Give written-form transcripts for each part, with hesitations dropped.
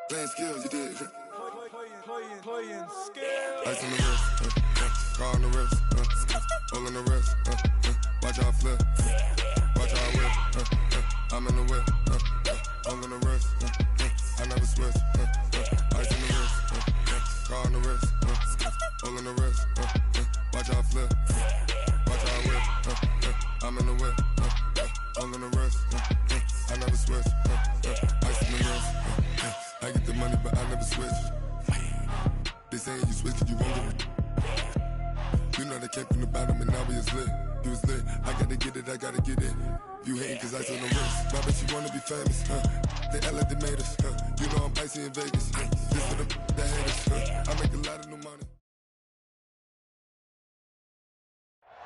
Playing skills, you did. Playing skills. Ice on the wrist, car on the wrist, all on the wrist, watch how I flip, watch how I whip, I'm in the whip, all on the wrist, I never switch, ice on the wrist, car on the wrist, all on the wrist, watch how I flip, watch how I whip, I'm in the whip, all on the wrist, I never switch, ice on the wrist, I get the money but I never switch. They saying you switch it, you won't get it. You know they came from the bottom and now we is lit. You was lit, I gotta get it, I gotta get it. You hating cause ice on the wrist. My bitch, you wanna be famous, They act like they made us, You know I'm icy in Vegas, This for them that hate us, I make a lot of new money.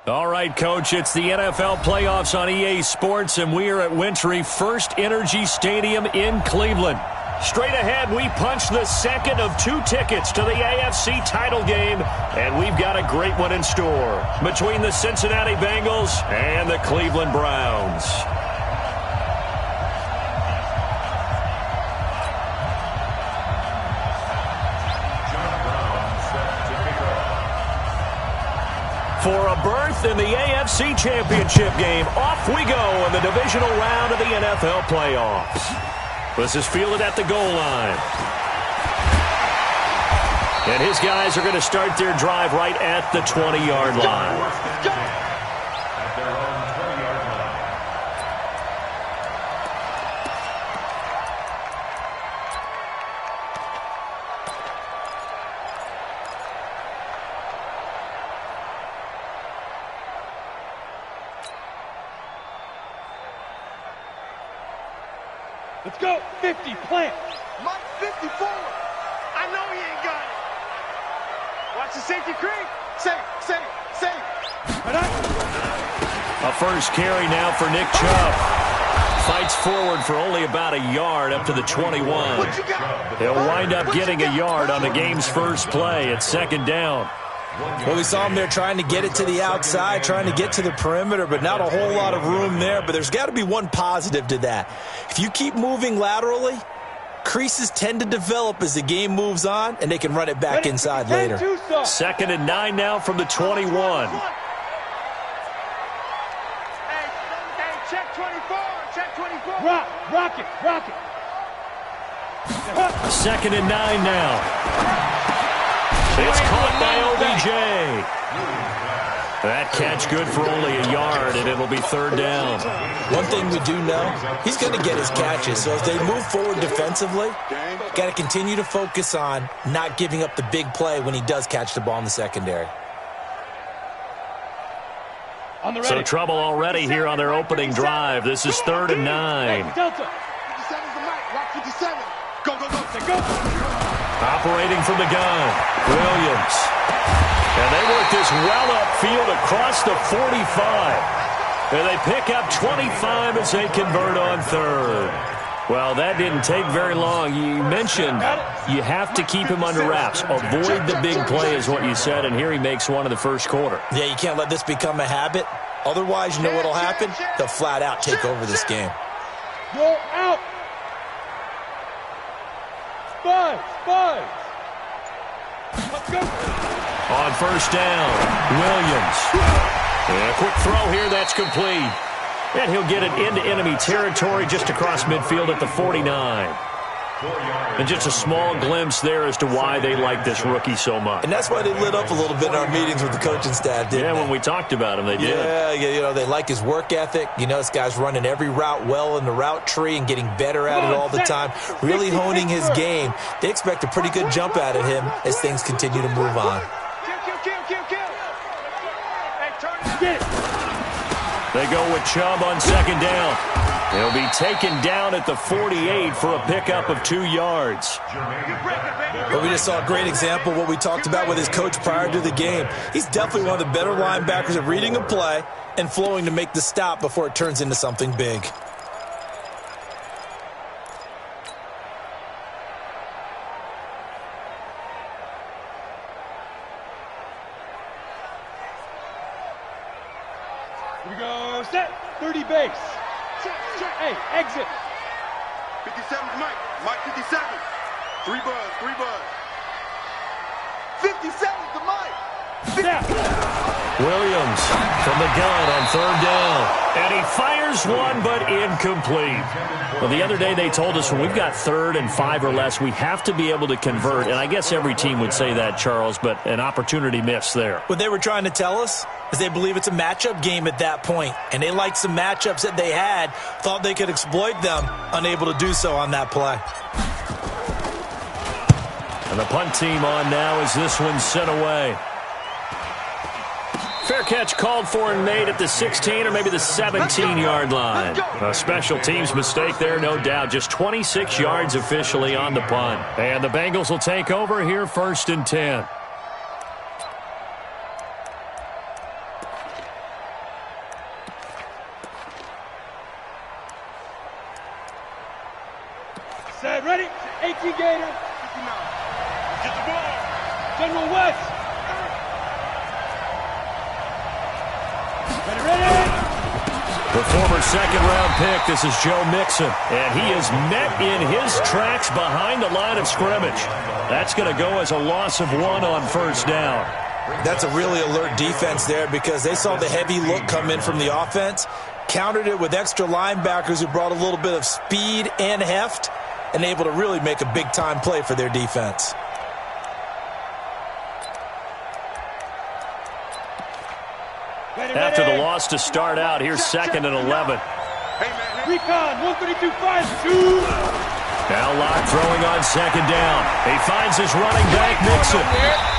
All right, Coach, it's the NFL playoffs on EA Sports, and we are at Wintry First Energy Stadium in Cleveland. Straight ahead, we punch the second of 2 tickets to the AFC title game, and we've got a great one in store between the Cincinnati Bengals and the Cleveland Browns. For a berth in the AFC Championship game, off we go in the divisional round of the NFL playoffs. This is fielded at the goal line. And his guys are going to start their drive right at the 20-yard line. Let's go. 50, plant. Mike 54. I know he ain't got it. Watch the safety creep. Safe. A first carry now for Nick Chubb. Fights forward for only about a yard up to the 21. He'll wind up getting a yard on the game's first play. It's second down. Well, we saw him there trying to get it to the outside, trying to get to the perimeter, but not a whole lot of room there. But there's got to be one positive to that. If you keep moving laterally, creases tend to develop as the game moves on, and they can run it back inside later. Second and 9 now from the 21. Hey, check 24, check 24. Rock it. Second and 9 now. It's caught by OBJ. That catch good for only a yard, and it'll be third down. One thing we do know, he's going to get his catches. So as they move forward defensively, got to continue to focus on not giving up the big play when he does catch the ball in the secondary. So trouble already here on their opening drive. This is third and 9. Delta. 57's the mic. Rock 57. Go. Operating from the gun, Williams. And they work this well upfield across the 45. And they pick up 25 as they convert on third. Well, that didn't take very long. You mentioned you have to keep him under wraps. Avoid the big play is what you said, and here he makes one in the first quarter. Yeah, you can't let this become a habit. Otherwise, you know what will happen? They'll flat out take over this game. Go out. Spies. Let's go. On first down, Williams. And a quick throw here, that's complete. And he'll get it into enemy territory just across midfield at the 49. And just a small glimpse there as to why they like this rookie so much. And that's why they lit up a little bit in our meetings with the coaching staff, didn't they? Yeah, when we talked about him, they did. Yeah, you know, they like his work ethic. You know, this guy's running every route well in the route tree and getting better at it all the time, really honing his game. They expect a pretty good jump out of him as things continue to move on. They go with Chubb on second down. He'll be taken down at the 48 for a pickup of 2 yards. Well, we just saw a great example of what we talked about with his coach prior to the game. He's definitely one of the better linebackers at reading a play and flowing to make the stop before it turns into something big. Here we go. Set. 30 base. Hey, exit. 57's Mike. Mike 57. 3 buzz, 3 buzz. 50 seconds to Mike. Williams from the gun on 3rd down. And he fires one, but incomplete. Well, the other day they told us when we've got 3rd and 5 or less, we have to be able to convert. And I guess every team would say that, Charles, but an opportunity missed there. What they were trying to tell us is they believe it's a matchup game at that point. And they liked some matchups that they had, thought they could exploit them, unable to do so on that play. And the punt team on now as this one's sent away. Fair catch called for and made at the 16 or maybe the 17-yard line. A special teams mistake there, no doubt. Just 26 yards officially on the punt. And the Bengals will take over here 1st and 10. Set, ready? 18 Gator. Get the ball. General West. Ready? The former 2nd-round pick, this is Joe Mixon. And he is met in his tracks behind the line of scrimmage. That's going to go as a loss of 1 on 1st down. That's a really alert defense there because they saw the heavy look come in from the offense, countered it with extra linebackers who brought a little bit of speed and heft, and able to really make a big-time play for their defense. After the loss to start out, here's 2nd and 11. Recon, 132-5-2. Now Locke throwing on 2nd down. He finds his running back, Mixon.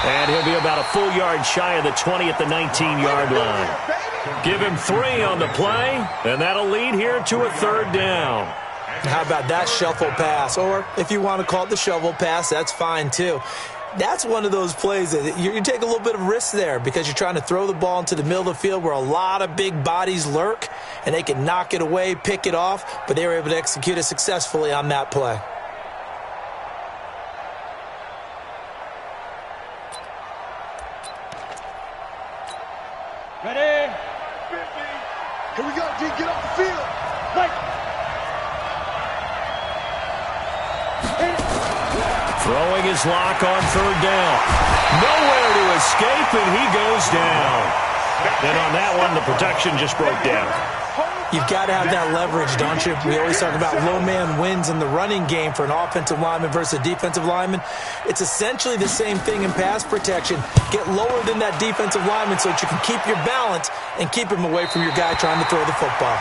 And he'll be about a full yard shy of the 20 at the 19-yard line. Give him 3 on the play, and that'll lead here to a 3rd down. How about that shuffle pass? Or if you want to call it the shovel pass, that's fine too. That's one of those plays that you take a little bit of risk there because you're trying to throw the ball into the middle of the field where a lot of big bodies lurk, and they can knock it away, pick it off, but they were able to execute it successfully on that play. Ready? 50. Here we go, G. Get off the field. Like. Throwing his lock on 3rd down. Nowhere to escape, and he goes down. And on that one, the protection just broke down. You've got to have that leverage, don't you? We always talk about low man wins in the running game for an offensive lineman versus a defensive lineman. It's essentially the same thing in pass protection. Get lower than that defensive lineman so that you can keep your balance and keep him away from your guy trying to throw the football.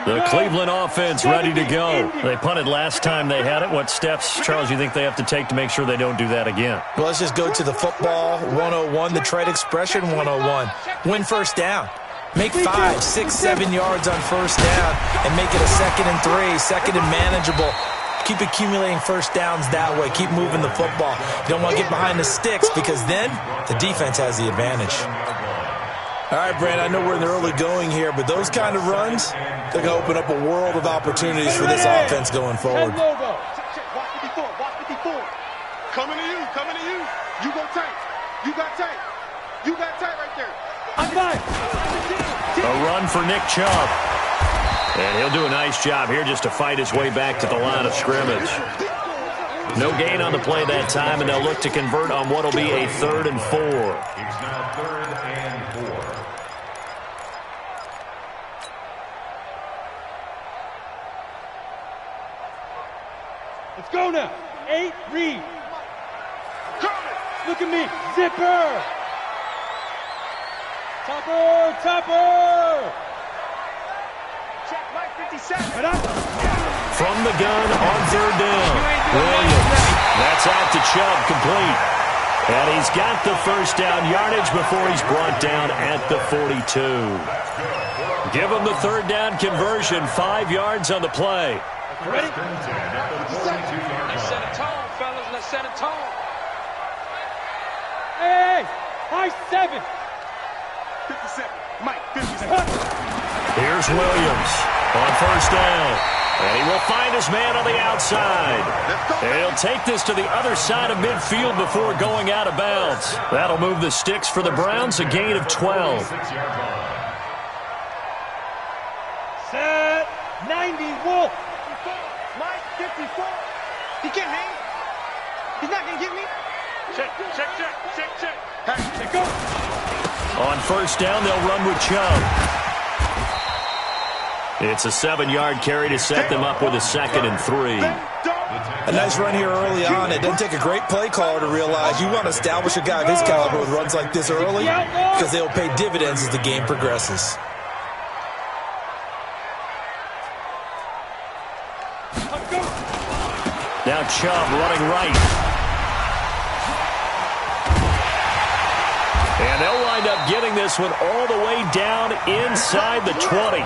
The Cleveland offense ready to go. They punted last time they had it. What steps, Charles, you think they have to take to make sure they don't do that again? Well, let's just go to the football 101, the trade expression 101. Win 1st down. Make 5, 6, 7 yards on 1st down and make it a 2nd and 3, 2nd and manageable. Keep accumulating 1st downs that way. Keep moving the football. You don't want to get behind the sticks because then the defense has the advantage. All right, Brand, I know we're in the early going here, but those kind of runs, they're going to open up a world of opportunities for this offense going forward. Check. Watch 54. Watch 54. Coming to you. Coming to you. You go tight. You got tight. You got tight right there. I'm fine. A run for Nick Chubb. And he'll do a nice job here just to fight his way back to the line of scrimmage. No gain on the play that time, and they'll look to convert on what will be a 3rd and 4. It's now 3rd and 4. Let's go now. 8, read. Look at me. Zipper. Topper. Check Mike 57. From the gun on 3rd down. Williams. That's out to Chubb, complete. And he's got the 1st down yardage before he's brought down at the 42. Give him the 3rd down conversion, 5 yards on the play. Ready? Let's set a tone, fellas. Let's set a tone. Hey, high 7. 57. Mike 57. Here's Williams on 1st down. And he will find his man on the outside. And he'll take this to the other side of midfield before going out of bounds. That'll move the sticks for the Browns, a gain of 12. Set 90, Wolf. Mike, 54. He can't hang. He's not going to get me. Check. Hey, go. On first down, they'll run with Chubb. It's a 7-yard carry to set them up with a 2nd and 3. A nice run here early on. It doesn't take a great play caller to realize you want to establish a guy of his caliber with runs like this early because they'll pay dividends as the game progresses. Now Chubb running right. And they'll wind up getting this one all the way down inside the 20.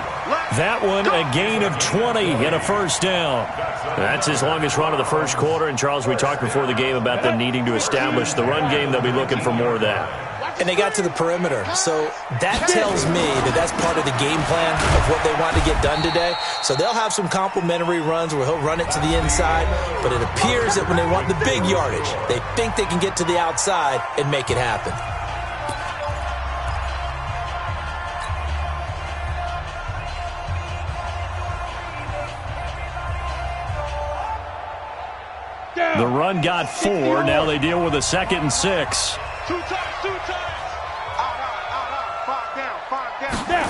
That one a gain of 20 and a first down. That's his longest run of the first quarter. And, Charles, we talked before the game about them needing to establish the run game. They'll be looking for more of that. And they got to the perimeter. So that tells me that that's part of the game plan of what they want to get done today. So they'll have some complementary runs where he'll run it to the inside. But it appears that when they want the big yardage, they think they can get to the outside and make it happen. The run got 4. Now they deal with a 2nd and 6. Two times. Out. 5 down.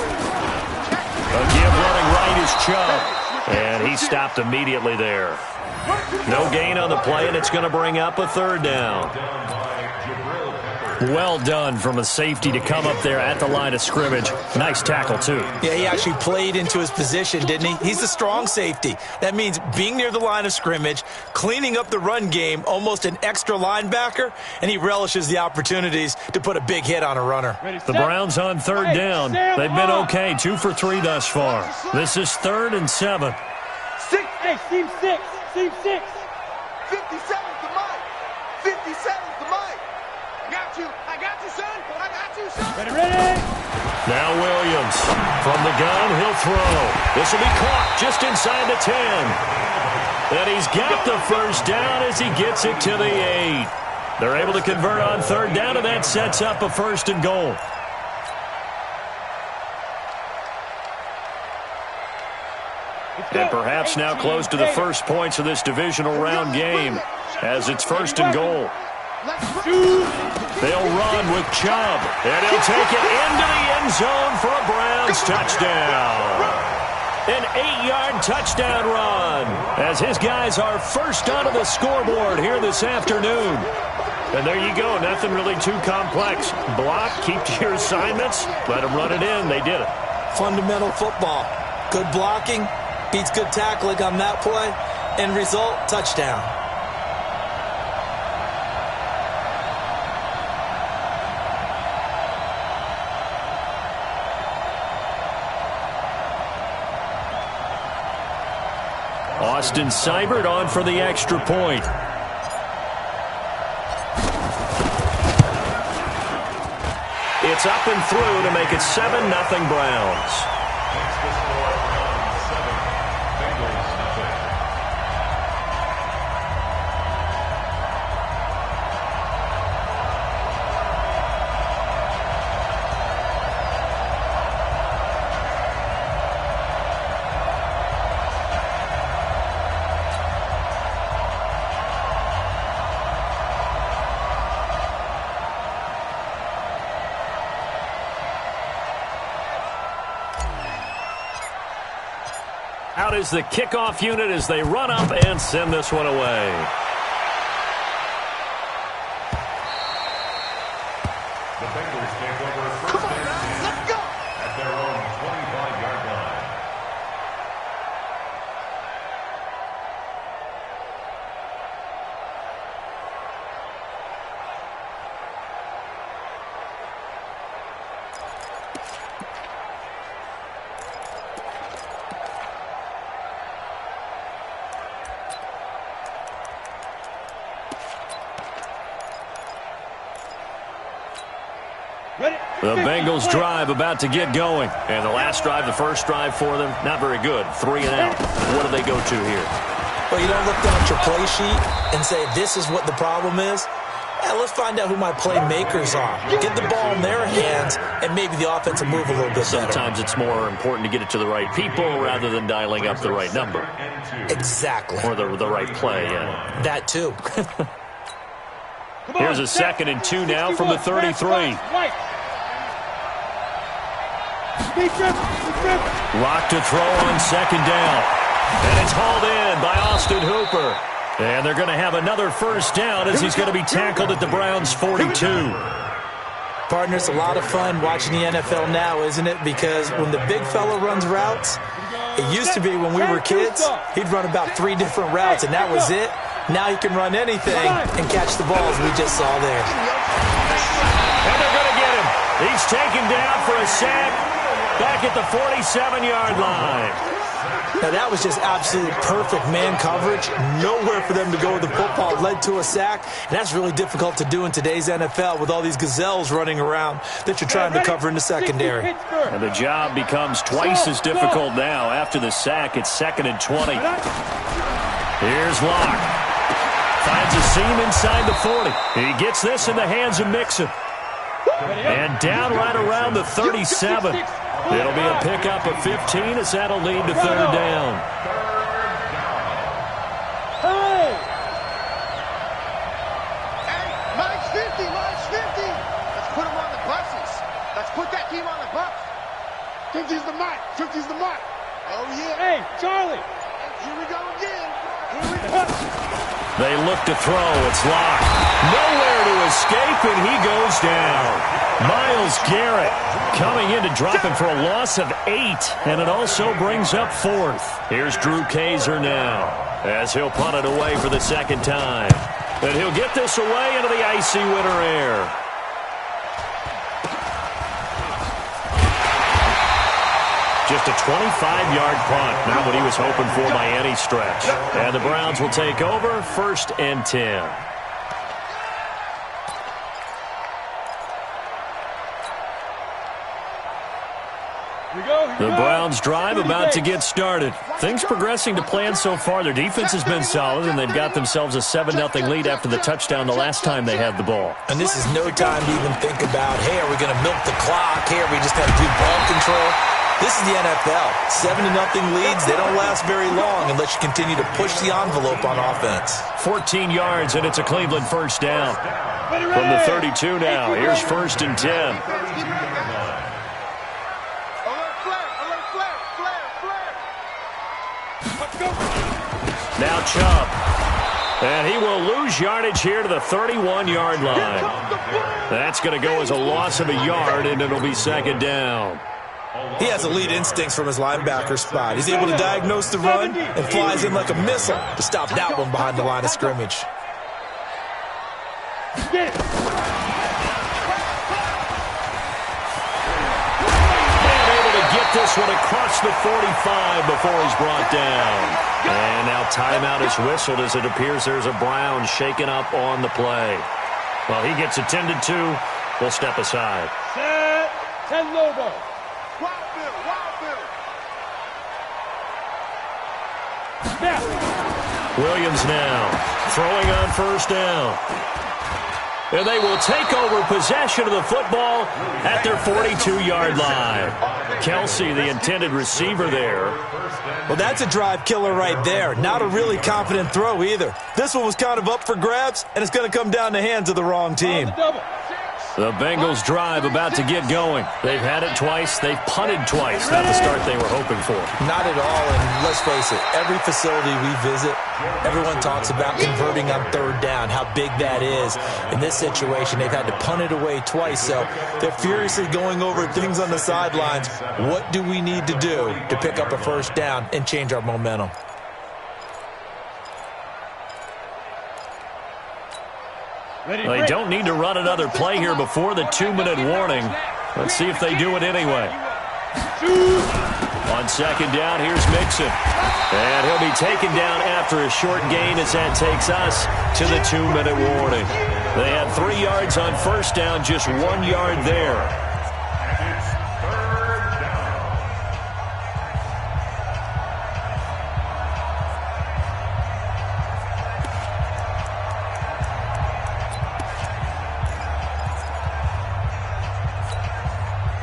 Again, running right is Chubb. And he stopped immediately there. No gain on the play, and it's going to bring up a 3rd down. Well done from a safety to come up there at the line of scrimmage. Nice tackle, too. Yeah, he actually played into his position, didn't he? He's a strong safety. That means being near the line of scrimmage, cleaning up the run game, almost an extra linebacker, and he relishes the opportunities to put a big hit on a runner. The Browns on 3rd down. They've been okay, 2 for 3 thus far. This is 3rd and 7. 6. Hey, seam 6. Seam 6. 57's the Mike. 57's the Mike. I got you, son. Ready. Now Williams. From the gun, he'll throw. This will be caught just inside the 10. And he's got the first down as he gets it to the 8. They're able to convert on 3rd down, and that sets up a 1st and goal. And perhaps now close to the first points of this divisional round game as it's 1st and goal. They'll run with Chubb, and he'll take it into the end zone for a Browns touchdown. An 8-yard touchdown run as his guys are first onto the scoreboard here this afternoon. And there you go, nothing really too complex. Block, keep to your assignments, let them run it in. They did it. Fundamental football. Good blocking beats good tackling on that play. End result, touchdown. Austin Seibert on for the extra point. It's up and through to make it 7-0 Browns. Out is the kickoff unit as they run up and send this one away. The Bengals take over first and 10 at their own 25-yard line. The Bengals drive about to get going. And the last drive, the first drive for them, not very good. 3 and out. What do they go to here? Well, you don't look down at your play sheet and say, this is what the problem is. Let's find out who my playmakers are. Get the ball in their hands, and maybe the offense will move a little bit better. Sometimes it's more important to get it to the right people rather than dialing up the right number. Exactly. Or the right play, yeah. That, too. Here's a 2nd and 2 now from the 33. Lock to throw on 2nd down. And it's hauled in by Austin Hooper. And they're going to have another first down as he's going to be tackled at the Browns' 42. Partner, it's a lot of fun watching the NFL now, isn't it? Because when the big fella runs routes, it used to be when we were kids, he'd run about 3 different routes, and that was it. Now he can run anything and catch the balls we just saw there. And they're going to get him. He's taken down for a sack back at the 47-yard line. Now, that was just absolute perfect man coverage. Nowhere for them to go with the football. Led to a sack. And that's really difficult to do in today's NFL with all these gazelles running around that you're trying to cover in the secondary. And the job becomes twice as difficult now. After the sack, it's 2nd and 20. Here's Locke. Finds a seam inside the 40. He gets this in the hands of Mixon. And down right around the 37. It'll be a pickup of 15 as that'll lead to 3rd down. Hey, minus 50, minus 50. Let's put them on the buses. Let's put that team on the bus. 50's the mark. 50's the mark. Oh, yeah. Hey, Charlie. Here we go again. Here we go. They look to throw. It's Locke. Nowhere to escape, and he goes down. Myles Garrett coming in to drop him for a loss of 8, and it also brings up 4th. Here's Drew Kaiser now as he'll punt it away for the 2nd time. And he'll get this away into the icy winter air. Just a 25-yard punt, not what he was hoping for by any stretch. And the Browns will take over 1st and 10. The Browns drive about to get started. Things progressing to plan so far. Their defense has been solid, and they've got themselves a 7-0 lead after the touchdown the last time they had the ball. And this is no time to even think about, hey, are we going to milk the clock? Hey, are we just going to do ball control? This is the NFL. 7-0 leads, they don't last very long unless you continue to push the envelope on offense. 14 yards, and it's a Cleveland first down. From the 32 now, here's 1st and 10. Now Chubb. And he will lose yardage here to the 31-yard line. That's going to go as a loss of a yard, and it'll be 2nd down. He has elite instincts from his linebacker spot. He's able to diagnose the run and flies in like a missile to stop that one behind the line of scrimmage. This one across the 45 before he's brought down. And now timeout is whistled as it appears there's a Brown shaken up on the play. Well, he gets attended to. We'll step aside. Set. 10 Lobo. Wild Bill, Wild Bill. Snap. Williams now throwing on 1st down. And they will take over possession of the football at their 42-yard line. Kelsey, the intended receiver there. Well, that's a drive killer right there. Not a really confident throw either. This one was kind of up for grabs, and it's going to come down the hands of the wrong team. The Bengals drive about to get going. They've had it twice. They've punted twice. Not the start they were hoping for. Not at all, and let's face it, every facility we visit, everyone talks about converting on 3rd down, how big that is. In this situation, they've had to punt it away twice, so they're furiously going over things on the sidelines. What do we need to do to pick up a 1st down and change our momentum? They don't need to run another play here before the 2-minute warning. Let's see if they do it anyway. On 2nd down, here's Mixon. And he'll be taken down after a short gain as that takes us to the 2-minute warning. They had 3 yards on first down, just 1 yard there. And it's third down.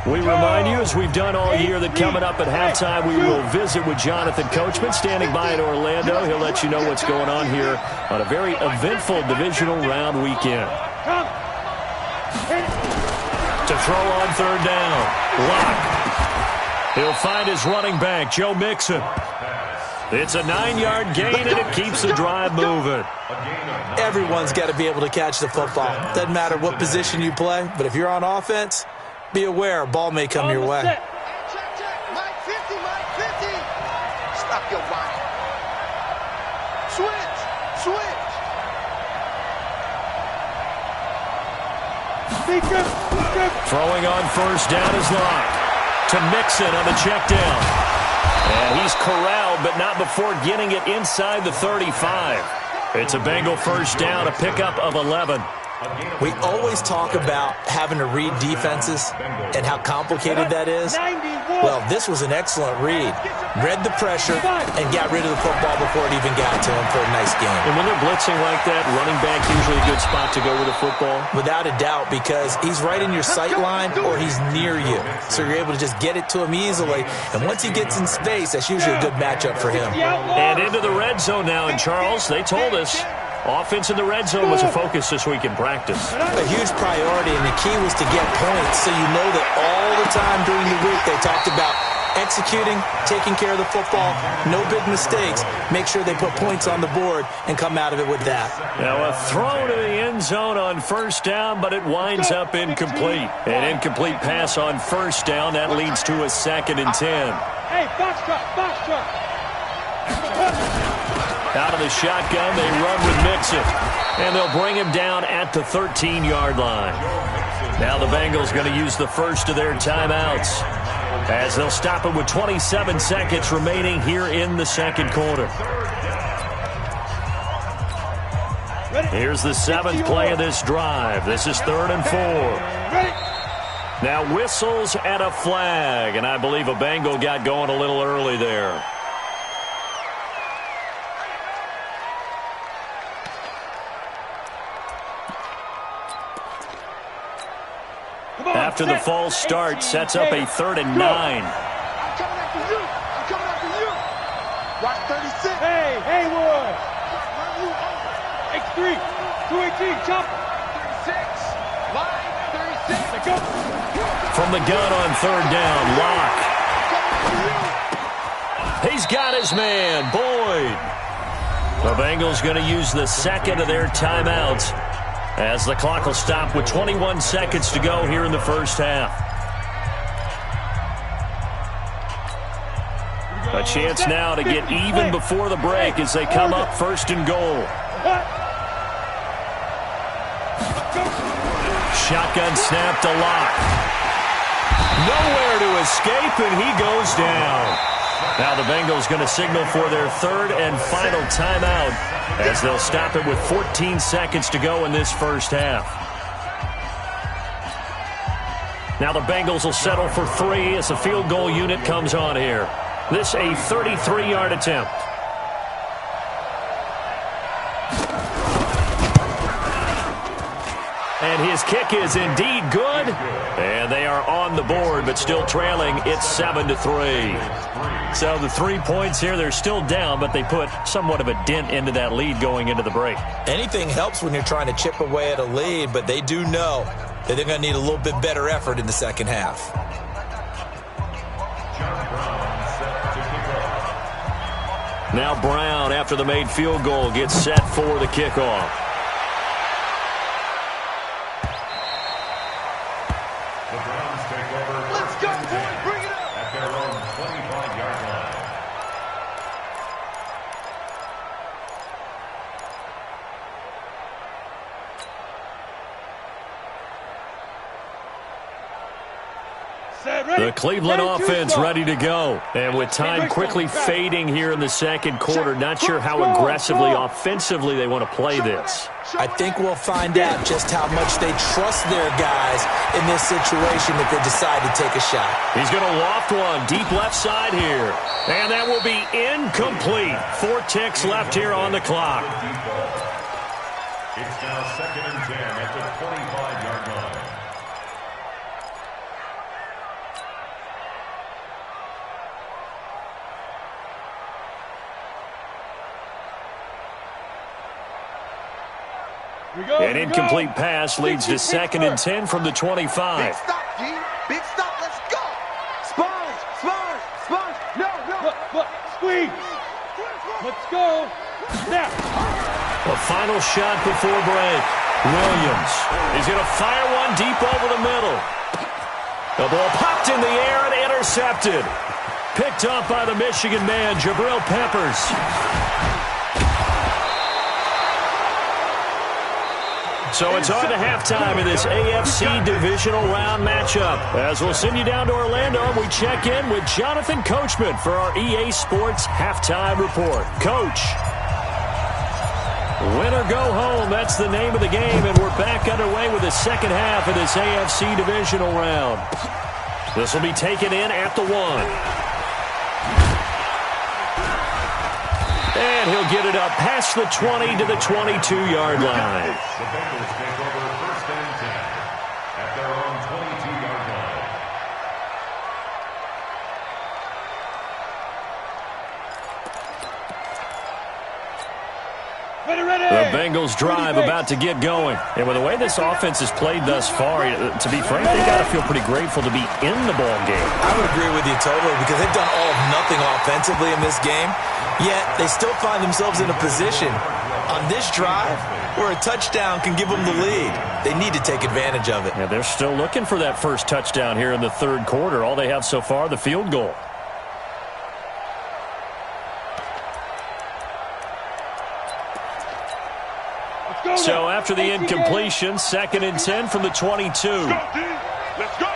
We remind you, as we've done all year, that coming up at halftime, we will visit with Jonathan Coachman, standing by in Orlando. He'll let you know what's going on here on a very eventful divisional round weekend. To throw on third down, Locke. He'll find his running back, Joe Mixon. It's a 9-yard gain, and it keeps the drive moving. Everyone's got to be able to catch the football. Doesn't matter what position you play, but if you're on offense, be aware a ball may come your way. Check. Mike 50, Mike 50. Stop your whining. Switch. Throwing on first down is Locke. To Mixon on the check down. And he's corralled, but not before getting it inside the 35. It's a Bengal first down, a pickup of 11. We always talk about having to read defenses and how complicated that is. Well, this was an excellent read. Read the pressure and got rid of the football before it even got to him for a nice game. And when they're blitzing like that, running back usually a good spot to go with the football? Without a doubt, because he's right in your sight line or he's near you. So you're able to just get it to him easily. And once he gets in space, that's usually a good matchup for him. And into the red zone now. And Charles, they told us offense in the red zone was a focus this week in practice. A huge priority, and the key was to get points. So you know that all the time during the week they talked about executing, taking care of the football, no big mistakes. Make sure they put points on the board and come out of it with that. Now a throw to the end zone on first down, but it winds up incomplete. An incomplete pass on first down. That leads to a 2nd and 10. Hey, box truck. Out of the shotgun, they run with Mixon. And they'll bring him down at the 13-yard line. Now the Bengals going to use the first of their timeouts, as they'll stop it with 27 seconds remaining here in the second quarter. Here's the 7th play of this drive. This is 3rd and 4. Now whistles and a flag, and I believe a Bengal got going a little early there. After the false start, sets up a 3rd and 9. I'm coming after you. Watch 36. Hey, Haywood. X3, 218, chopper. 36. Line 36. Let's go. From the gun on 3rd down, Locke. He's got his man, Boyd. The Bengals going to use the 2nd of their timeouts, as the clock will stop with 21 seconds to go here in the first half. A chance now to get even before the break as they come up 1st and goal. Shotgun snap to Locke. Nowhere to escape, and he goes down. Now the Bengals going to signal for their 3rd and final timeout, as they'll stop it with 14 seconds to go in this first half. Now the Bengals will settle for 3 as the field goal unit comes on here. This a 33-yard attempt. And his kick is indeed good. And they are on the board, but still trailing. It's 7-3. So the 3 points here, they're still down, but they put somewhat of a dent into that lead going into the break. Anything helps when you're trying to chip away at a lead, but they do know that they're going to need a little bit better effort in the second half. Now Brown, after the made field goal, gets set for the kickoff. Let's go, boy. Bring it up. At their own 25-yard line. The Cleveland offense ready to go. And with time quickly fading here in the second quarter, not sure how aggressively, offensively they want to play this. I think we'll find out just how much they trust their guys in this situation if they decide to take a shot. He's going to loft one deep left side here. And that will be incomplete. 4 ticks left here on the clock. It's now 2nd and 10 at the 25-yard line. An incomplete pass leads to 2nd and 10 from the 25. Big stop, G. Big stop. Let's go. Sponge. No. Squeeze. Let's go. Snap. A final shot before break. Williams is going to fire one deep over the middle. The ball popped in the air and intercepted. Picked up by the Michigan man, Jabril Peppers. So it's on to halftime in this AFC divisional round matchup. As we'll send you down to Orlando, we check in with Jonathan Coachman for our EA Sports Halftime Report. Coach. Win or go home, that's the name of the game, and we're back underway with the second half of this AFC divisional round. This will be taken in at the 1. And he'll get it up past the 20 to the 22-yard line. The Bengals take over 1st and 10 at their own 22-yard line. The Bengals drive about to get going. And with the way this offense has played thus far, to be frank, they got to feel pretty grateful to be in the ball game. I would agree with you totally because they've done all of nothing offensively in this game, yet they still find themselves in a position on this drive where a touchdown can give them the lead. They need to take advantage of it. Yeah, they're still looking for that first touchdown here in the third quarter. All they have so far, the field goal. So after the incompletion, 2nd and 10 from the 22. Let's go.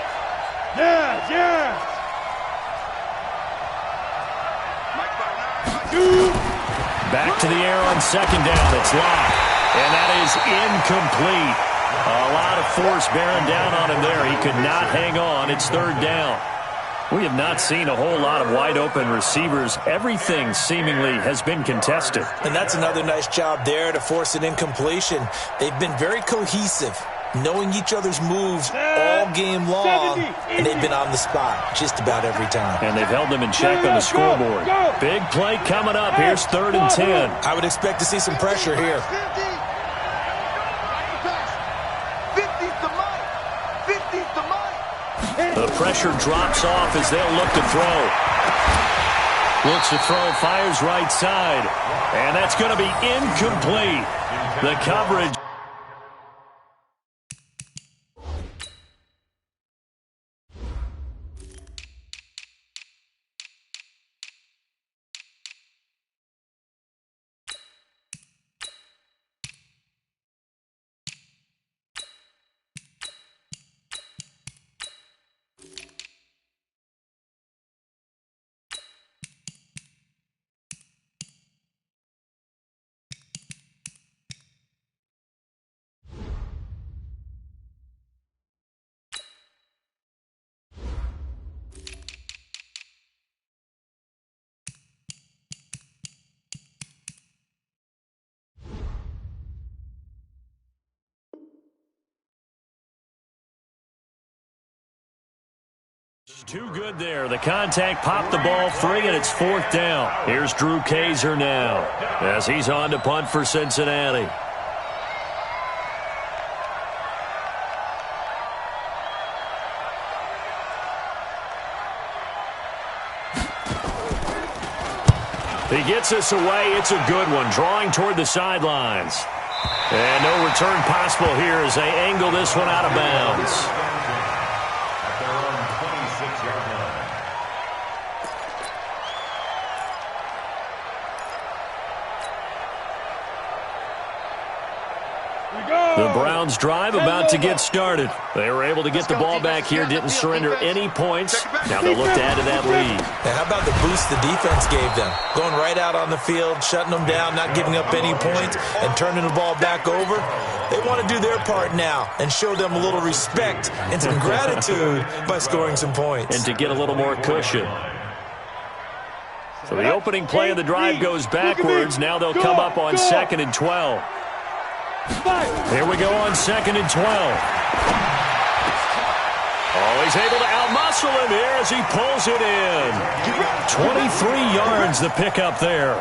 Yeah. Back to the air on 2nd down. It's locked. And that is incomplete. A lot of force bearing down on him there. He could not hang on. It's 3rd down. We have not seen a whole lot of wide-open receivers. Everything seemingly has been contested. And that's another nice job there to force an incompletion. They've been very cohesive, knowing each other's moves all game long, and they've been on the spot just about every time. And they've held them in check on the scoreboard. Big play coming up. Here's 3rd and 10. I would expect to see some pressure here. 50's the mark. 50's the mark. The pressure drops off as they'll look to throw. Looks to throw, fires right side. And that's going to be incomplete. The coverage. Too good there. The contact popped the ball free, and it's 4th down. Here's Drew Kaiser now as he's on to punt for Cincinnati. He gets us away. It's a good one, drawing toward the sidelines. And no return possible here as they angle this one out of bounds. The Browns Bengals drive about to get started. They were able to get the ball back here, didn't surrender any points. Now they'll look to add to that lead. Now, how about the boost the defense gave them? Going right out on the field, shutting them down, not giving up any points, and turning the ball back over. They want to do their part now and show them a little respect and some gratitude by scoring some points. And to get a little more cushion. So the opening play of the drive goes backwards. Now they'll come up on 2nd and 12. Here we go on 2nd and 12. Oh, he's able to outmuscle him here as he pulls it in. 23 yards the pickup there.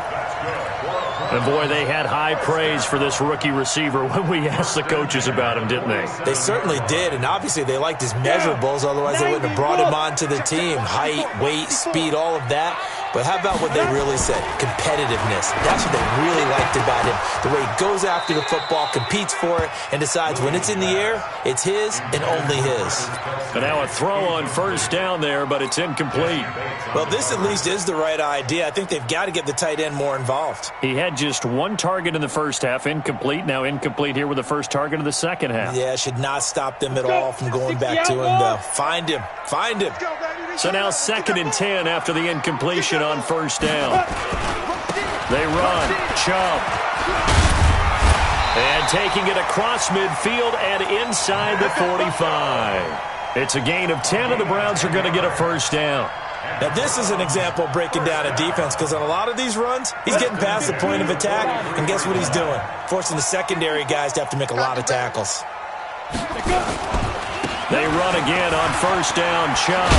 And, boy, they had high praise for this rookie receiver when we asked the coaches about him, didn't they? They certainly did, and obviously they liked his measurables. Otherwise, they wouldn't have brought him onto the team. Height, weight, speed, all of that. But how about what they really said? Competitiveness. That's what they really liked about him. The way he goes after the football, competes for it, and decides when it's in the air, it's his and only his. And now a throw on 1st down there, but it's incomplete. Well, this at least is the right idea. I think they've got to get the tight end more involved. He had just 1 target in the first half, incomplete. Now incomplete here with the first target of the second half. Yeah, should not stop them at all from going back to him, though. Find him. Find him. So now 2nd and 10 after the incompletion on 1st down. They run. Chubb. And taking it across midfield and inside the 45. It's a gain of 10, and the Browns are going to get a 1st down. Now, this is an example of breaking down a defense, because on a lot of these runs, he's getting past the point of attack, and guess what he's doing? Forcing the secondary guys to have to make a lot of tackles. They run again on 1st down. Chubb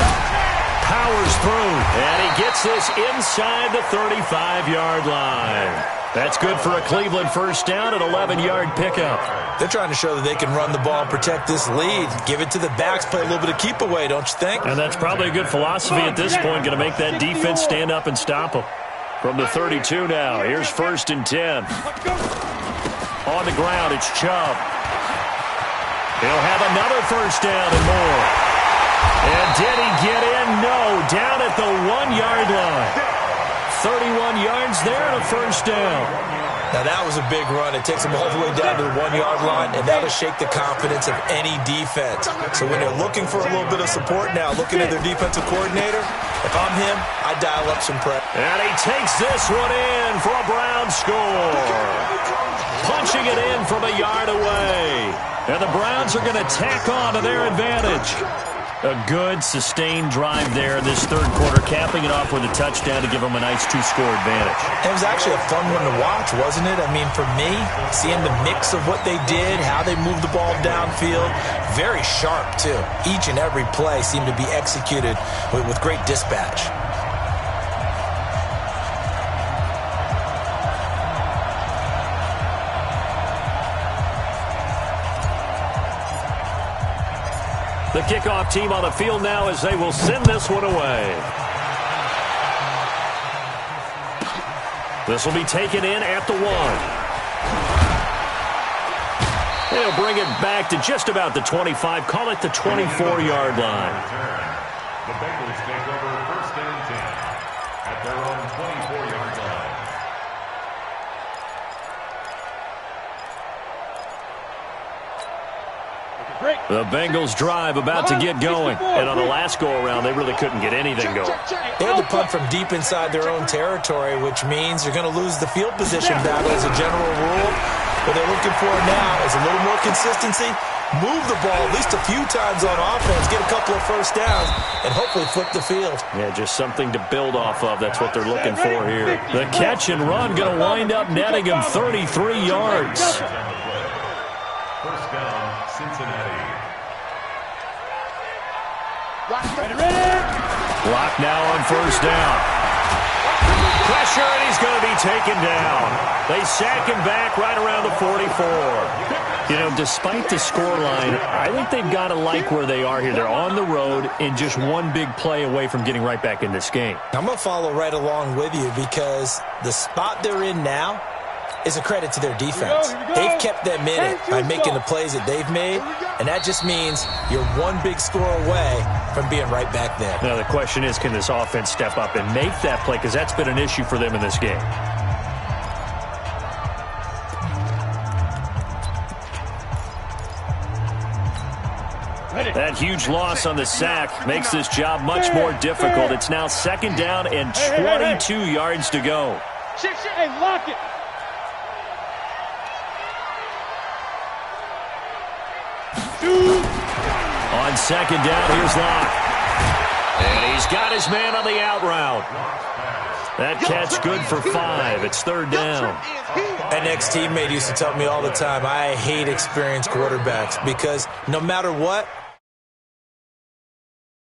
powers through, and he gets this inside the 35-yard line. That's good for a Cleveland 1st down, an 11-yard pickup. They're trying to show that they can run the ball and protect this lead. Give it to the backs, play a little bit of keep away, don't you think? And that's probably a good philosophy at this point, going to make that defense stand up and stop them. From the 32 now, here's 1st and 10. On the ground, it's Chubb. He'll have another 1st down and more. And did he get in? No, down at the 1-yard line. 31 yards there and a 1st down. Now, that was a big run. It takes them all the way down to the 1-yard line, and that'll shake the confidence of any defense. So when they're looking for a little bit of support now, looking at their defensive coordinator, if I'm him, I dial up some pressure. And he takes this one in for a Brown score. Punching it in from a yard away. And the Browns are going to tack on to their advantage. A good, sustained drive there in this 3rd quarter, capping it off with a touchdown to give them a nice 2-score advantage. It was actually a fun one to watch, wasn't it? I mean, for me, seeing the mix of what they did, how they moved the ball downfield, very sharp, too. Each and every play seemed to be executed with great dispatch. The kickoff team on the field now as they will send this one away. This will be taken in at the 1. They'll bring it back to just about the 25. Call it the 24-yard line. The Bengals take over 1st and 10 at their own 24-yard line. The Bengals drive about to get going. And on the last go-around, they really couldn't get anything going. They had to punt from deep inside their own territory, which means you're going to lose the field position battle as a general rule. What they're looking for now is a little more consistency, move the ball at least a few times on offense, get a couple of 1st downs, and hopefully flip the field. Yeah, just something to build off of. That's what they're looking for here. The catch and run going to wind up netting him 33 yards. 1st down, Cincinnati. Block now on 1st down. Pressure, and he's going to be taken down. They sack him back right around the 44. You know, despite the scoreline, I think they've got to like where they are here. They're on the road and just one big play away from getting right back in this game. I'm going to follow right along with you because the spot they're in now is a credit to their defense. They've kept them in it by making the plays that they've made, and that just means you're one big score away from being right back there. Now, the question is, can this offense step up and make that play? Because that's been an issue for them in this game. That huge loss on the sack makes this job much more difficult. It's now 2nd down and 22 yards to go. Hey, lock it. On 2nd down, here's Locke. And he's got his man on the out route. That catch good for 5. It's 3rd down. An ex-teammate used to tell me all the time, I hate experienced quarterbacks because no matter what,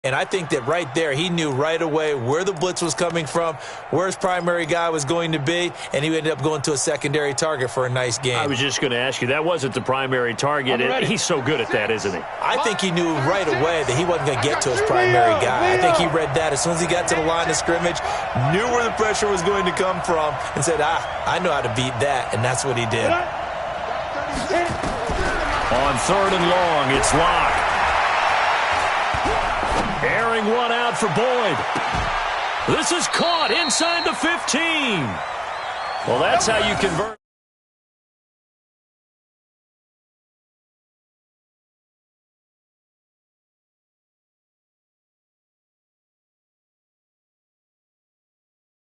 and I think that right there, he knew right away where the blitz was coming from, where his primary guy was going to be, and he ended up going to a secondary target for a nice game. I was just going to ask you, that wasn't the primary target. He's so good at that, isn't he? I think he knew right away that he wasn't going to get to his primary guy. I think he read that as soon as he got to the line of scrimmage, knew where the pressure was going to come from, and said, I know how to beat that, and that's what he did. On 3rd and long, it's Locke. Airing one out for Boyd. This is caught inside the 15. Well, that's how you convert.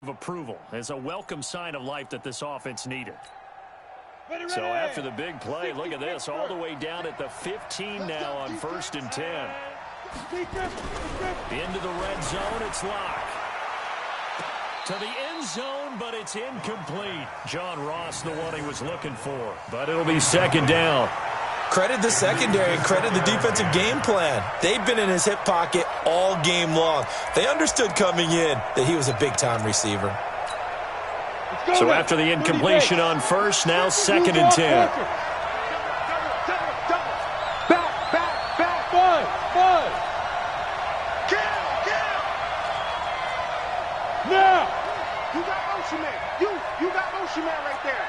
Of approval as a welcome sign of life that this offense needed. So after the big play, look at this, all the way down at the 15 now on 1st and 10. Into the red zone, it's Locke. To the end zone, but it's incomplete. John Ross, the one he was looking for. But it'll be 2nd down. Credit the secondary, credit the defensive game plan. They've been in his hip pocket all game long. They understood coming in that he was a big-time receiver. So after the incompletion on 1st, now 2nd and 10. Now! You got motion man. You got motion man right there.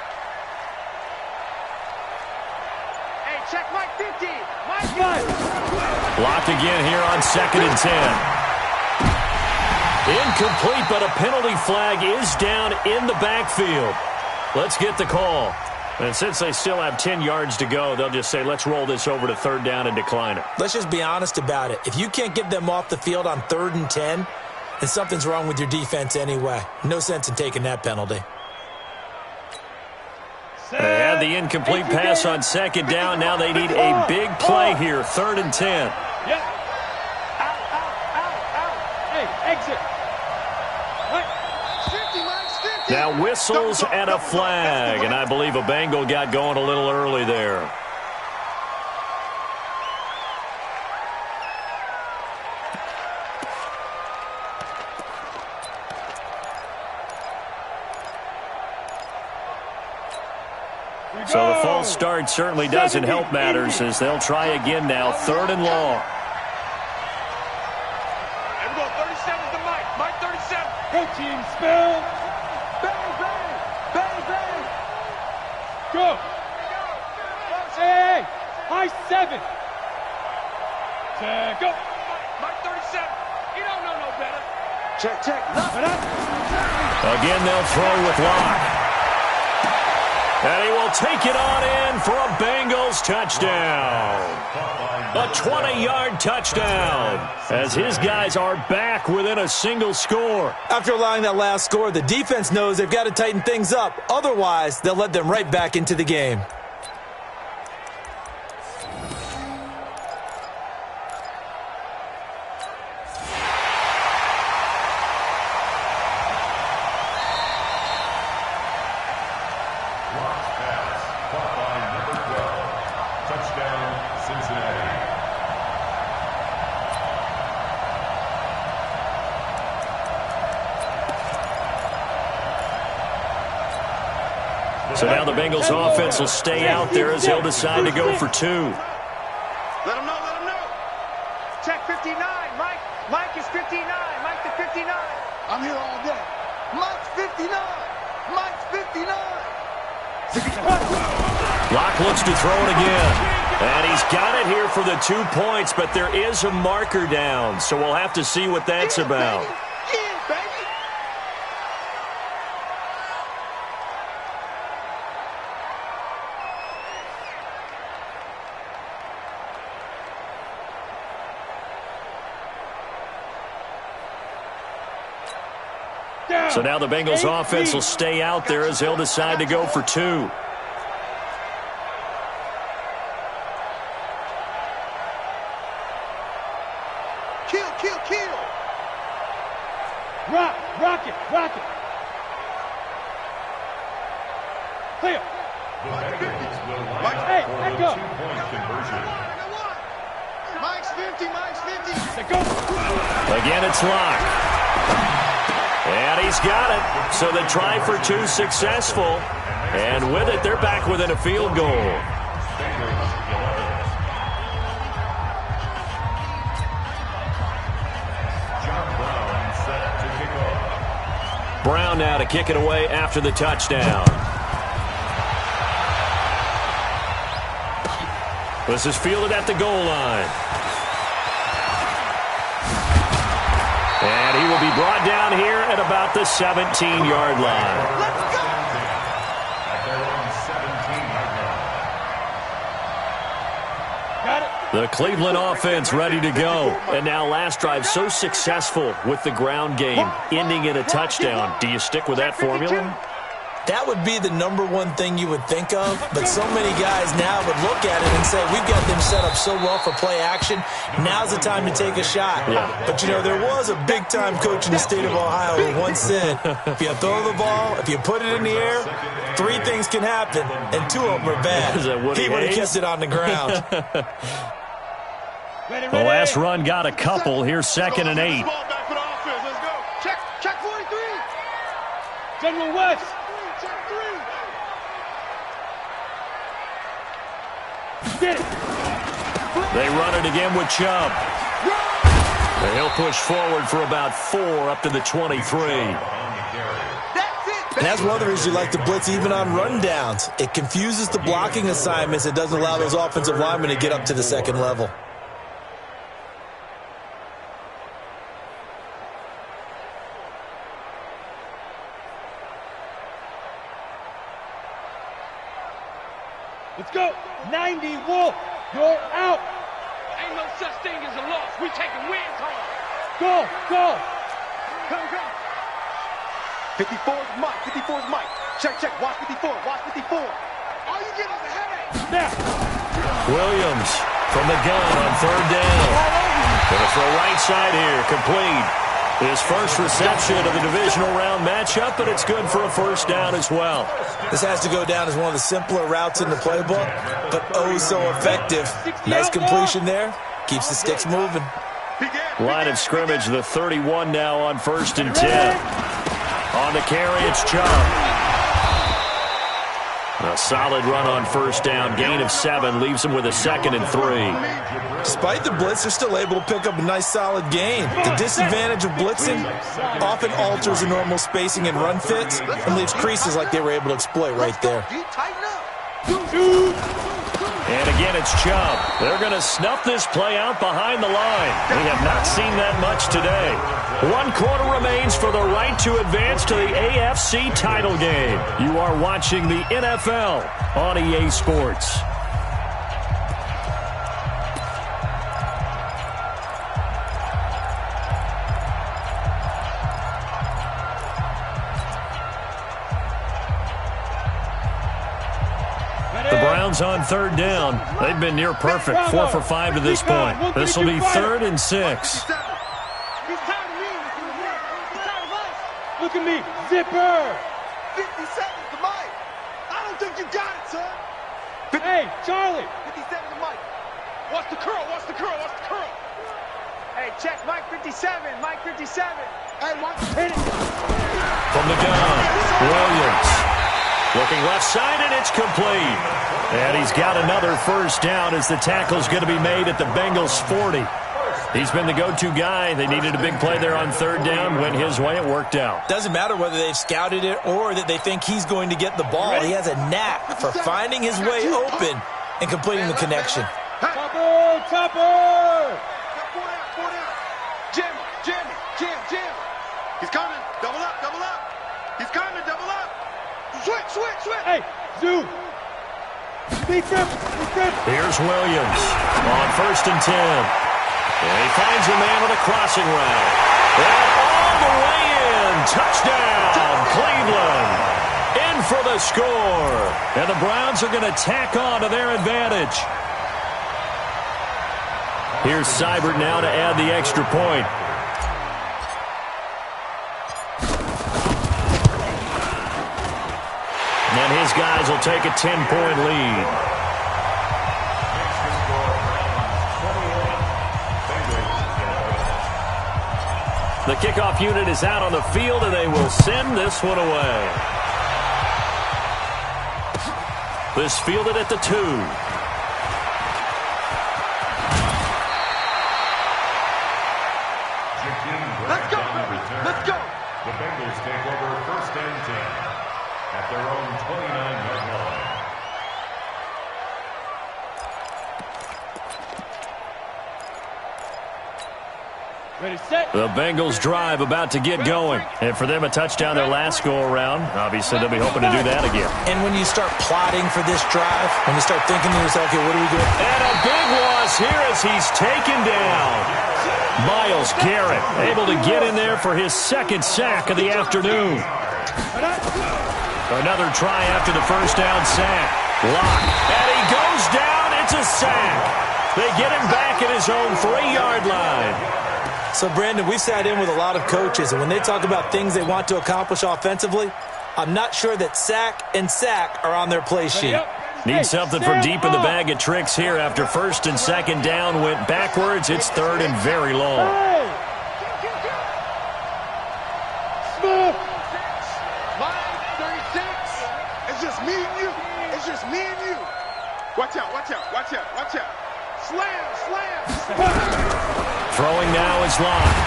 Hey, check Mike 50. Mike 50. Blocked again here on 2nd and 10. Incomplete, but a penalty flag is down in the backfield. Let's get the call. And since they still have 10 yards to go, they'll just say, let's roll this over to 3rd down and decline it. Let's just be honest about it. If you can't get them off the field on 3rd and 10, then something's wrong with your defense anyway. No sense in taking that penalty. They had the incomplete pass on 2nd down. Now they need a big play here, 3rd and 10. Yeah. Out. Hey, exit. Now whistles and a flag, and I believe a Bengal got going a little early there. So the false start certainly doesn't help matters as they'll try again now, 3rd and long. Here we go, 37 to Mike. Mike 37. Go team, spell. Bang, bang. Bang, bang. Go. Hey, high 7. Go. Mike 37. You don't know no better. Check. Again, they'll throw with Locke. And he will take it on in for a Bengals touchdown. A 20-yard touchdown as his guys are back within a single score. After allowing that last score, the defense knows they've got to tighten things up. Otherwise, they'll let them right back into the game. So now the Bengals offense will stay out there as they'll decide to go for 2. Let him know. Check 59. Mike is 59. Mike to 59. I'm here all day. Mike's 59. Mike's 59. Locke looks to throw it again. And he's got it here for the 2 points, but there is a marker down, so we'll have to see what that's about. Yeah, baby. So now the Bengals offense will stay out there as they'll decide to go for 2. Kill. Rock it. Clear. Hey, let go. Mike's 50. Let go. Again, it's locked. And he's got it. So the try for 2 successful. And with it, they're back within a field goal. Brown now to kick it away after the touchdown. This is fielded at the goal line. And he will be brought down here at about the 17-yard line. Let's go! At their own 17-yard line. Got it. The Cleveland offense ready to go. And now last drive so successful with the ground game, ending in a touchdown. Do you stick with that formula? That would be the #1 thing you would think of, but so many guys now would look at it and say, we've got them set up so well for play action, now's the time to take a shot. Yeah. But, you know, there was a big-time coach in the state of Ohio who once said, if you throw the ball, if you put it in the air, 3 things can happen, and 2 of them are bad. Is that Woody He would have Hayes? kept it on the ground. Ready. The last run got a couple. Here's 2nd and 8. Ball back for the offense. Let's go. Check 43. General West. Check 3. Get it. They run it again with Chubb. And he'll push forward for about 4 up to the 23. That's it. And that's one of the reasons you like to blitz even on rundowns. It confuses the blocking assignments. It doesn't allow those offensive linemen to get up to the second level. Let's go. 90 Wolf. You're out. Ain't no such thing as a loss. We taking wins home. Go. Come. 54's Mike. 54's Mike. Check. Watch 54. All you get is a headache. Now. Williams from the gun on 3rd down. Gonna throw right side here. Complete. His first reception of the divisional round matchup, but it's good for a 1st down as well. This has to go down as one of the simpler routes in the playbook, but oh so effective. Nice completion there. Keeps the sticks moving. Line of scrimmage, the 31 now on 1st and 10. On the carry, it's Chubb. A solid run on 1st down. Gain of 7 leaves him with a 2nd and 3. Despite the blitz, they're still able to pick up a nice solid gain. The disadvantage of blitzing often alters the normal spacing and run fits and leaves creases like they were able to exploit right there. Tighten up. And again, it's Chubb. They're going to snuff this play out behind the line. We have not seen that much today. 1 quarter remains for the right to advance to the AFC title game. You are watching the NFL on EA Sports. The Browns on 3rd down. They've been near perfect, 4 for 5 to this point. This will be 3rd and 6. He's tired of me. He's tired of us. Look at me. Zipper. 50 seconds to Mike. I don't think you got it, son. Hey, Charlie. 50 seconds to Mike. Watch the curl. Hey, check Mike 57. Mike 57. Hey, Mike. Hit it. From the gun, Williams. Looking left side, and it's complete. And he's got another 1st down as the tackle's going to be made at the Bengals' 40. He's been the go-to guy. They needed a big play there on 3rd down. Went his way. It worked out. Doesn't matter whether they've scouted it or that they think he's going to get the ball. He has a knack for finding his way open and completing the connection. Topper. Jim. He's coming. Double up. He's coming. Double up. Switch. Hey, Zoo. Speed grip. Here's Williams on 1st and 10. And he finds a man with a crossing route. And all the way in touchdown, Cleveland. In for the score. And the Browns are going to tack on to their advantage. Here's Seibert now to add the extra point. And his guys will take a 10-point lead. The kickoff unit is out on the field, and they will send this one away. This fielded at the 2. Let's go! Let's go! The Bengals take over 1st and 10 at their own 29-yard line. Ready, set. The Bengals drive about to get going. And for them, a touchdown their last go-around. Obviously, they'll be hoping to do that again. And when you start plotting for this drive, when you start thinking to yourself, okay, what are we doing? And a big loss here as he's taken down. Myles Garrett able to get in there for his 2nd sack of the afternoon. Another try after the first down sack. Lock. And he goes down. It's a sack. They get him back at his own 3-yard line. So, Brandon, we've sat in with a lot of coaches, and when they talk about things they want to accomplish offensively, I'm not sure that sack and sack are on their play sheet. Need something from deep in the bag of tricks here after 1st and 2nd down went backwards. It's 3rd and very long. Smith. Line 36. It's just me and you. It's just me and you. Watch out, watch out, watch out, watch out. Slam, slam. Throwing now is Locke.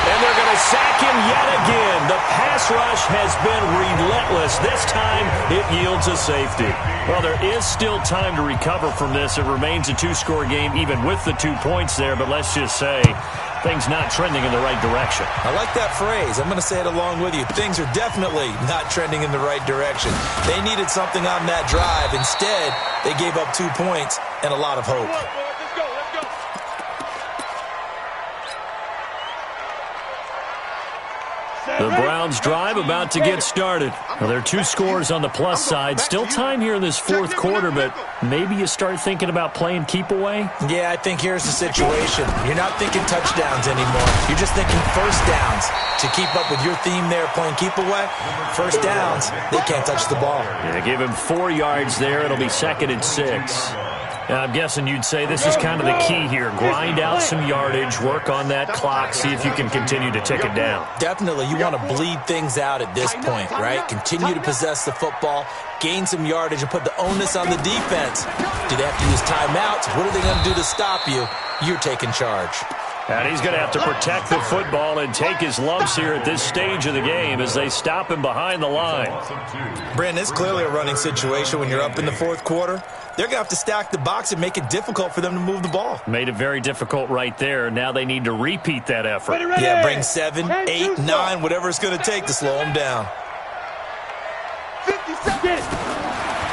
And they're going to sack him yet again. The pass rush has been relentless. This time, it yields a safety. Well, there is still time to recover from this. It remains a 2-score game, even with the 2 points there. But let's just say, things not trending in the right direction. I like that phrase. I'm going to say it along with you. Things are definitely not trending in the right direction. They needed something on that drive. Instead, they gave up 2 points and a lot of hope. The Browns drive about to get started. Well, there are 2 scores on the plus side. Still time here in this 4th quarter, but maybe you start thinking about playing keep away? Yeah, I think here's the situation. You're not thinking touchdowns anymore. You're just thinking first downs. To keep up with your theme there, playing keep away, first downs, they can't touch the ball. Yeah, give him 4 yards there. It'll be 2nd and 6. I'm guessing you'd say this is kind of the key here. Grind out some yardage, work on that clock, see if you can continue to tick it down. Definitely, you want to bleed things out at this point, right? Continue to possess the football, gain some yardage, and put the onus on the defense. Do they have to use timeouts? What are they going to do to stop you? You're taking charge. And he's going to have to protect the football and take his lumps here at this stage of the game as they stop him behind the line. Brandon, it's clearly a running situation when you're up in the 4th quarter. They're going to have to stack the box and make it difficult for them to move the ball. Made it very difficult right there. Now they need to repeat that effort. Yeah, bring 7, 8, 9, whatever it's going to take to slow them down. 50 seconds.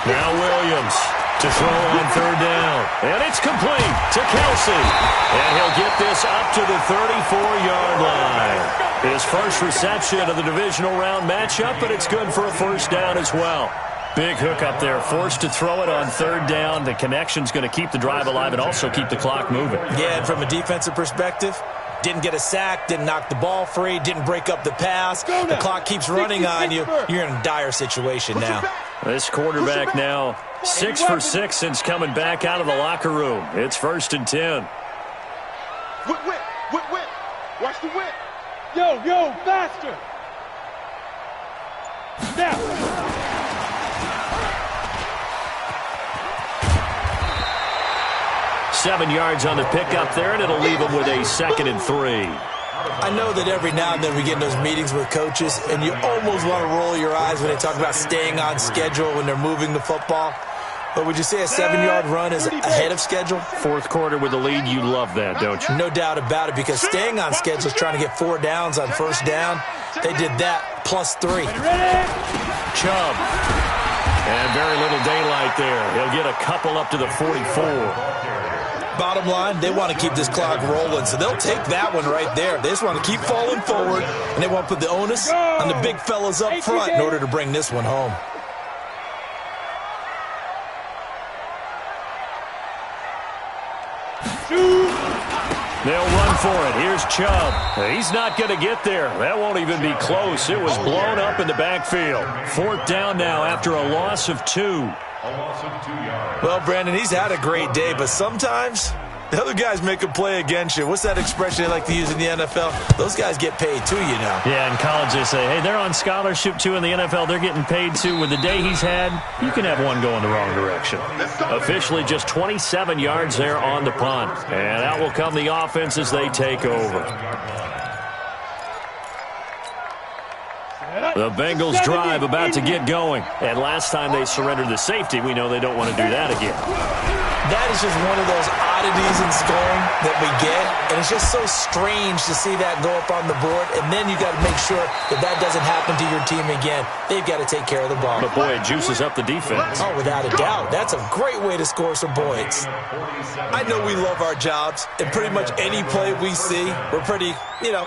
Now Williams to throw on 3rd down. And it's complete to Kelsey. And he'll get this up to the 34-yard line. His first reception of the divisional round matchup, but it's good for a 1st down as well. Big hook up there, forced to throw it on 3rd down. The connection's going to keep the drive alive and also keep the clock moving. Yeah, and from a defensive perspective, didn't get a sack, didn't knock the ball free, didn't break up the pass. The clock keeps running on you. You're in a dire situation now. This quarterback now 6 for 6 since coming back out of the locker room. It's 1st and 10. Whip. Watch the whip. Yo, faster. Now. 7 yards on the pickup there, and it'll leave them with a 2nd and 3. I know that every now and then we get in those meetings with coaches, and you almost want to roll your eyes when they talk about staying on schedule when they're moving the football. But would you say a 7-yard run is ahead of schedule? 4th quarter with the lead, you love that, don't you? No doubt about it, because staying on schedule is trying to get 4 downs on 1st down. They did that plus 3. Chubb. And very little daylight there. He'll get a couple up to the 44. Bottom line, they want to keep this clock rolling, so they'll take that one right there. They just want to keep falling forward, and they want to put the onus on the big fellas up front in order to bring this one home. They'll run for it. Here's Chubb. He's not going to get there. That won't even be close. It was blown up in the backfield. 4th down now after a loss of 2. A loss of 2 yards. Well, Brandon, he's had a great day, but sometimes the other guys make a play against you. What's that expression they like to use in the NFL? Those guys get paid too, you know. Yeah, in college they say, hey, they're on scholarship too. In the NFL, they're getting paid too. With the day he's had, you can have one go in the wrong direction. Officially just 27 yards there on the punt. And out will come the offense as they take over. The Bengals drive about to get going. And last time they surrendered the safety, we know they don't want to do that again. That is just one of those oddities in scoring that we get, and it's just so strange to see that go up on the board, and then you got to make sure that that doesn't happen to your team again. They've got to take care of the ball. But, boy, it juices up the defense. Oh, without a doubt. That's a great way to score some points. I know we love our jobs, and pretty much any play we see, we're pretty,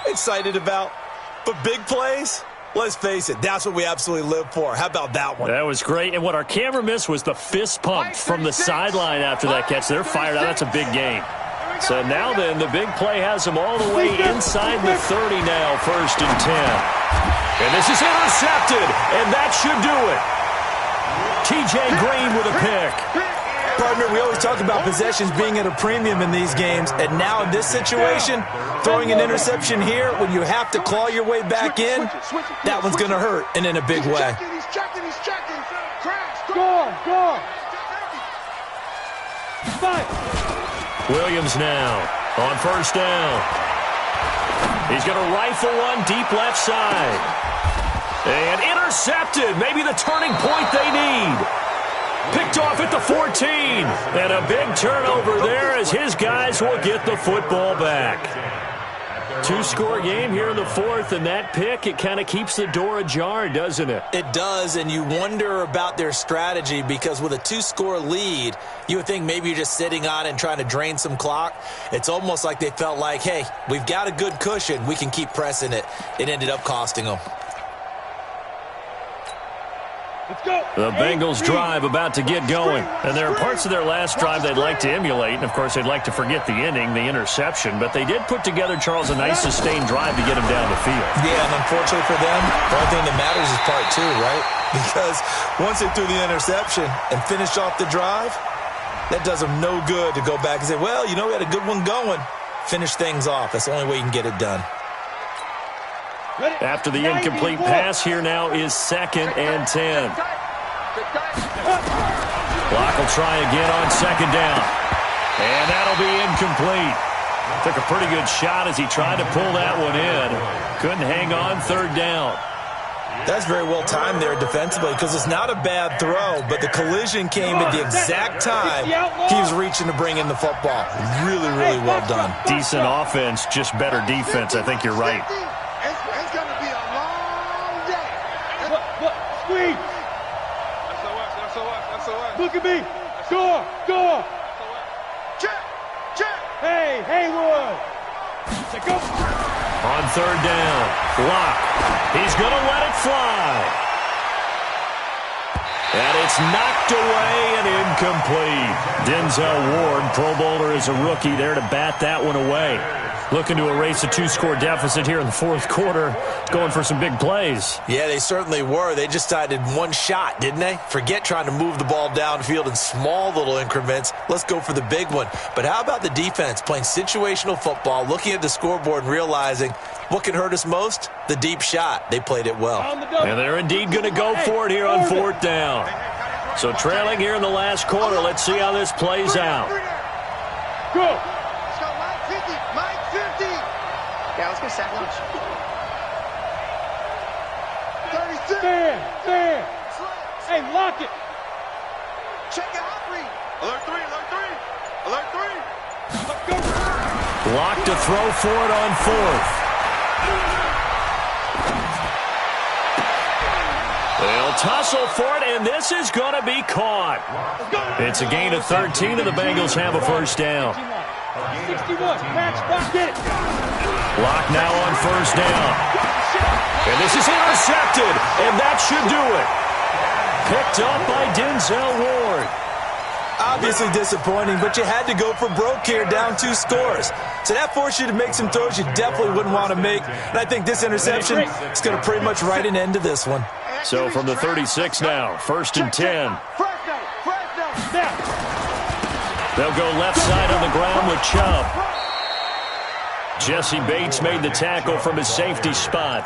excited about. But big plays, let's face it, that's what we absolutely live for. How about that one? That was great. And what our camera missed was the fist pump from the sideline after that catch. They're fired out. That's a big game. So now then, the big play has them all the way inside the 30 now, 1st and 10. And this is intercepted, and that should do it. T.J. Green with a pick. Partner, we always talk about possessions being at a premium in these games, and now in this situation, throwing an interception here when you have to claw your way back in, that one's going to hurt, and in a big way. He's checking. Crash. Go. Fight. Williams now on 1st down. He's going to rifle one deep left side. And intercepted. Maybe the turning point they need. Picked off at the 14. And a big turnover there as his guys will get the football back. 2-score game here in the 4th, and that pick, it kind of keeps the door ajar, doesn't it? It does, and you wonder about their strategy because with a 2-score lead, you would think maybe you're just sitting on it and trying to drain some clock. It's almost like they felt like, hey, we've got a good cushion. We can keep pressing it. It ended up costing them. Let's go. The Bengals drive about to get going. And there are parts of their last drive they'd like to emulate. And, of course, they'd like to forget the ending, the interception. But they did put together, Charles, a nice sustained drive to get them down the field. Yeah, and unfortunately for them, the only thing that matters is part 2, right? Because once they threw the interception and finished off the drive, that does them no good to go back and say, well, we had a good one going. Finish things off. That's the only way you can get it done. After the incomplete pass, here now is 2nd and 10. Clock will try again on 2nd down. And that'll be incomplete. Took a pretty good shot as he tried to pull that one in. Couldn't hang on 3rd down. That's very well timed there defensively because it's not a bad throw, but the collision came at the exact time he was reaching to bring in the football. Really, really well done. Decent offense, just better defense. I think you're right. It's going to be a long day. Squeeze. That's all right. Look at me. Score. Check. Hey, Haywood. Let's go. On 3rd down, Locke. He's going to let it fly. And it's knocked away and incomplete. Denzel Ward, Pro Bowler as a rookie, there to bat that one away. Looking to erase a 2-score deficit here in the 4th quarter. Going for some big plays. Yeah, they certainly were. They just decided one shot, didn't they? Forget trying to move the ball downfield in small little increments. Let's go for the big one. But how about the defense playing situational football, looking at the scoreboard and realizing what can hurt us most? The deep shot. They played it well. And they're indeed going to go for it here on 4th down. So trailing here in the last quarter. Let's see how this plays out. Go. Yeah, let's go sack lunch. 36. Stand. Hey, lock it. Check it out, read. Alert 3. Let's go. Lock to throw for it on 4th. They'll tussle for it, and this is going to be caught. It's a gain of 13, and the Bengals have a first down. 61, match, get it. Lock now on first down. And this is intercepted, and that should do it. Picked up by Denzel Ward. Obviously disappointing, but you had to go for broke here, down 2 scores. So that forced you to make some throws you definitely wouldn't want to make. And I think this interception is going to pretty much write an end to this one. So from the 36 now, first and 10. They'll go left side on the ground with Chubb. Jesse Bates made the tackle from his safety spot.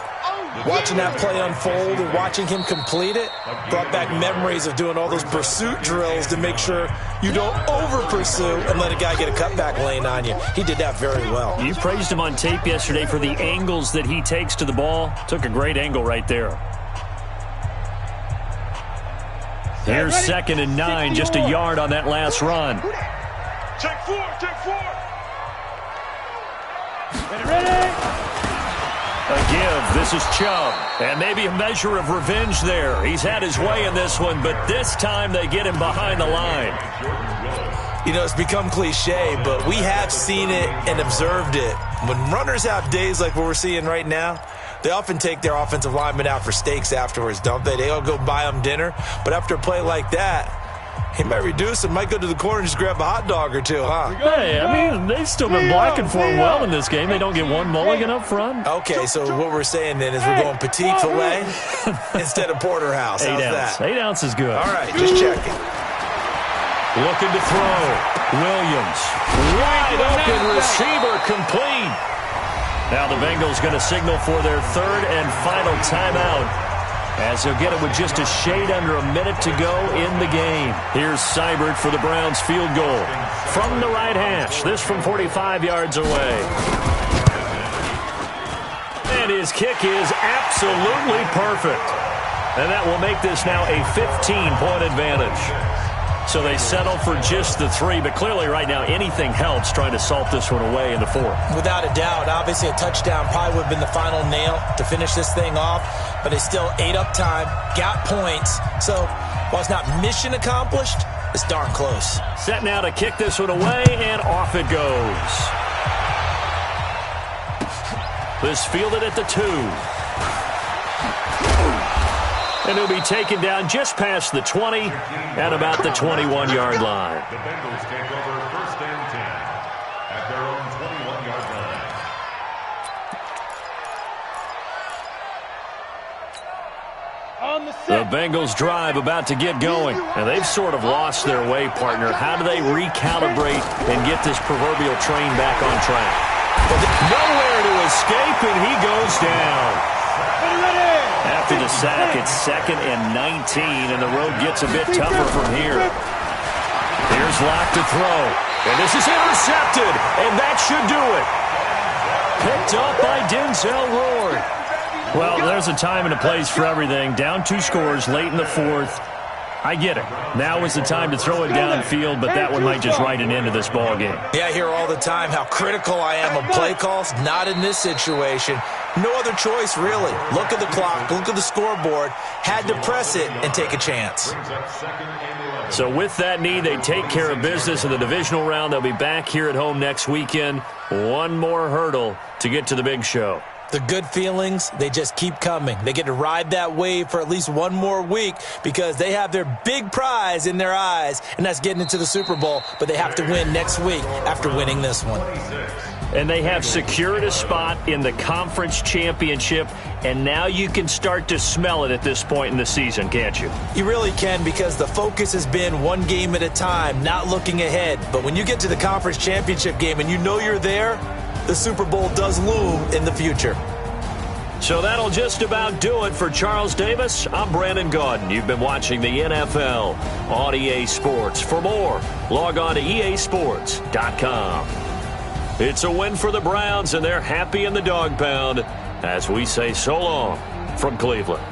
Watching that play unfold and watching him complete it brought back memories of doing all those pursuit drills to make sure you don't over-pursue and let a guy get a cutback lane on you. He did that very well. You praised him on tape yesterday for the angles that he takes to the ball. Took a great angle right there. Here's second and 9, just a yard on that last run. Take 4, take 4. Ready? A give. This is Chubb. And maybe a measure of revenge there. He's had his way in this one, but this time they get him behind the line. You know, it's become cliche, but we have seen it and observed it. When runners have days like what we're seeing right now, they often take their offensive linemen out for steaks afterwards, don't they? They all go buy them dinner. But after a play like that, he might reduce and might go to the corner and just grab a hot dog or two, huh? Hey, I mean, they've still been blocking for him well in this game. They don't get one mulligan up front. Okay, so what we're saying then is we're going petite filet instead of porterhouse. How's that? 8 ounce is good. All right, just checking. Looking to throw. Williams. Wide open receiver complete. Now the Bengals going to signal for their third and final timeout, as they'll get it with just a shade under a minute to go in the game. Here's Seibert for the Browns field goal. From the right hash, this from 45 yards away. And his kick is absolutely perfect. And that will make this now a 15-point advantage. So they settle for just the 3, but clearly right now anything helps trying to salt this one away in the 4th. Without a doubt, obviously a touchdown probably would have been the final nail to finish this thing off, but they still ate up time, got points. So while it's not mission accomplished, it's darn close. Set now to kick this one away, and off it goes. This fielded at the 2. And he'll be taken down just past the 20 at about the 21-yard line. The Bengals take over first and 10 at their own 21-yard line. On the The set. Bengals drive about to get going, and they've sort of lost their way, partner. How do they recalibrate and get this proverbial train back on track? Nowhere to escape, and he goes down. After the sack, it's second and 19, and the road gets a bit tougher from here. Here's Locke to throw, and this is intercepted, and that should do it. Picked up by Denzel Ward. Well, there's a time and a place for everything. Down 2 scores late in the 4th. I get it. Now is the time to throw it downfield, but that one might just write an end to this ball game. Yeah, I hear all the time how critical I am of play calls. Not in this situation. No other choice, really. Look at the clock. Look at the scoreboard. Had to press it and take a chance. So with that need, they take care of business in the divisional round. They'll be back here at home next weekend. One more hurdle to get to the big show. The good feelings, they just keep coming. They get to ride that wave for at least one more week because they have their big prize in their eyes, and that's getting into the Super Bowl. But they have to win next week after winning this one. And they have secured a spot in the conference championship, and now you can start to smell it at this point in the season, can't you? You really can, because the focus has been one game at a time, not looking ahead. But when you get to the conference championship game and you know you're there, the Super Bowl does loom in the future. So that'll just about do it for Charles Davis. I'm Brandon Gaudin. You've been watching the NFL on EA Sports. For more, log on to easports.com. It's a win for the Browns, and they're happy in the dog pound as we say so long from Cleveland.